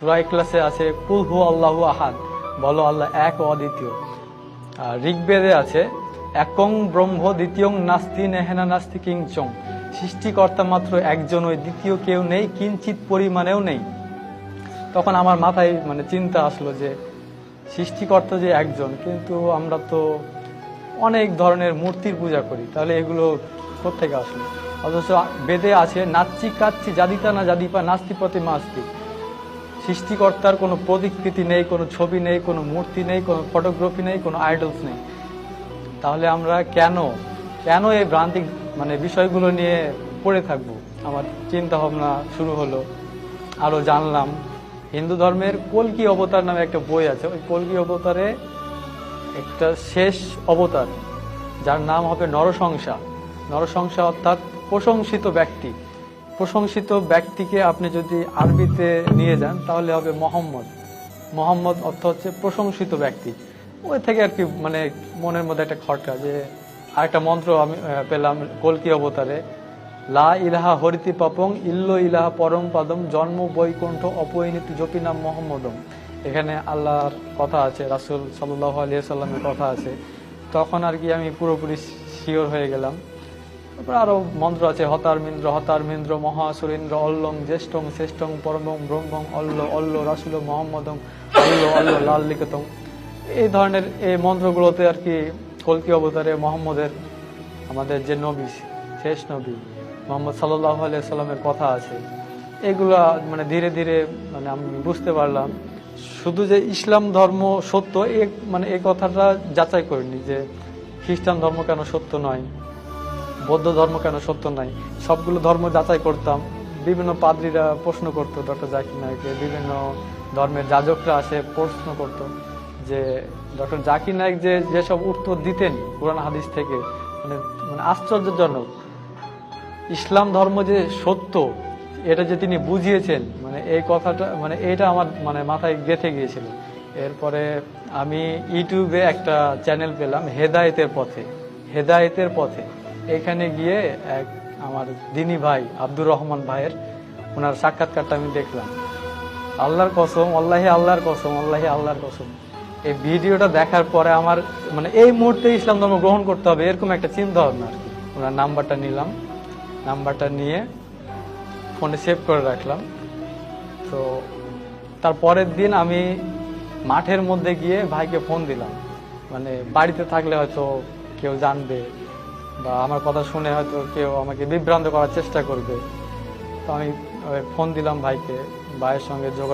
সূরা ইখলাসে আছে কুল হু আল্লাহু আহাদ, বলো আল্লাহ এক ও অদ্বিতীয়। আর ঋগ্বেদে আছে একং ব্রহ্ম দ্বিতীয়ং নাস্তি নেহেনা নাস্তি কিঞ্চং, সৃষ্টিকর্তা মাত্র একজনই, দ্বিতীয় কেউ নেই, কিঞ্চিত পরিমাণেও নেই। তখন আমার মাথায় চিন্তা আসলো যে সৃষ্টিকর্তা যে একজন, কিন্তু আমরা তো অনেক ধরনের মূর্তির পূজা করি, তাহলে এগুলো কোত্থেকে আসলো? অথচ বেদে আছে নাচ্চি কাচ্চি জাদিতা না জাদিপা নাস্তি প্রতিমা আস্তি, সৃষ্টিকর্তার কোনো প্রতিকৃতি নেই, কোনো ছবি নেই, কোনো মূর্তি নেই, কোনো ফটোগ্রাফি নেই, কোনো আইডলস নেই। তাহলে আমরা কেন এই ভ্রান্তিক বিষয়গুলো নিয়ে পড়ে থাকবো? আমার চিন্তা ভাবনা শুরু হলো, আরো জানলাম। হিন্দু ধর্মের কল্কি অবতার নামে একটা বই আছে, ওই কল্কি অবতারে একটা শেষ অবতার যার নাম হবে নরসংসা। নরসংসা অর্থাৎ প্রশংসিত ব্যক্তি। প্রশংসিত ব্যক্তিকে আপনি যদি আরবিতে নিয়ে যান তাহলে হবে মোহাম্মদ। মোহাম্মদ অর্থ হচ্ছে প্রশংসিত ব্যক্তি। ওই থেকে আর কি মনের মধ্যে একটা খটকা, যে আরেকটা মন্ত্র আমি পেলাম কল্কি অবতারে, লা ইলাহা হরিতি পাপং ইল্লো ইলাহা পরম পাদম জন্ম বৈকুণ্ঠ অপরিণীতি জপিনাম মোহাম্মদম। এখানে আল্লাহর কথা আছে, রাসূল সাল্লাল্লাহু আলাইহি সাল্লামের কথা আছে। তখন আর কি আমি পুরোপুরি শিওর হয়ে গেলাম। তারপর আরো মন্ত্র আছে হতারমিন্দ্র মহাসুরেন্দ্র অল্লং জ্যেষ্ঠং শ্রেষ্ঠং পরমং ব্রহ্মং অল্ল অল্ল রাসূল মোহাম্মদং অল্ল অল্ল লাল লিখিতং। এই ধরনের এই মন্ত্রগুলোতে আর কি কল্কি অবতারে মোহাম্মদের, আমাদের যে নবী, শেষ নবী মোহাম্মদ সাল্লাল্লাহু আলাইহি সাল্লামের কথা আছে। এগুলা ধীরে ধীরে আমি বুঝতে পারলাম শুধু যে ইসলাম ধর্ম সত্য এই কথাটা যাচাই করিনি, যে খ্রিস্টান ধর্ম কেন সত্য নয়, বৌদ্ধ ধর্ম কেন সত্য নয়। সবগুলো ধর্ম যাচাই করতাম। বিভিন্ন পাদ্রীরা প্রশ্ন করতো ডক্টর জাকির নায়েককে, বিভিন্ন ধর্মের যাজকরা আসে প্রশ্ন করত, যে ডক্টর জাকির নায়েক যেসব উত্তর দিতেন কোরআন হাদিস থেকে, আশ্চর্যজনক। ইসলাম ধর্ম যে সত্য এটা যে তিনি বুঝিয়েছেন, এই কথাটা এটা আমার মাথায় গেঁথে গিয়েছিল। এরপরে আমি ইউটিউবে একটা চ্যানেল পেলাম হেদায়েতের পথে। এখানে গিয়ে এক আমার দিনী ভাই আব্দুর রহমান ভাইয়ের ওনার সাক্ষাৎকারটা আমি দেখলাম। আল্লাহর কসম, আল্লাহর কসম, এই ভিডিওটা দেখার পরে আমার এই মুহূর্তে ইসলাম ধর্ম গ্রহণ করতে হবে এরকম একটা চিন্তা ভাবনা আর কি। ওনার নাম্বারটা নিলাম, নাম্বারটা নিয়ে ফোনে সেভ করে রাখলাম। তো তার পরের দিন আমি মাঠের মধ্যে গিয়ে ভাইকে ফোন দিলাম। বাড়িতে থাকলে হয়তো কেউ জানবে বা আমার কথা শুনে হয়তো কেউ আমাকে বিভ্রান্ত করার চেষ্টা করবে। তো আমি ফোন দিলাম ভাইকে, ভাইয়ের সঙ্গে যোগাযোগ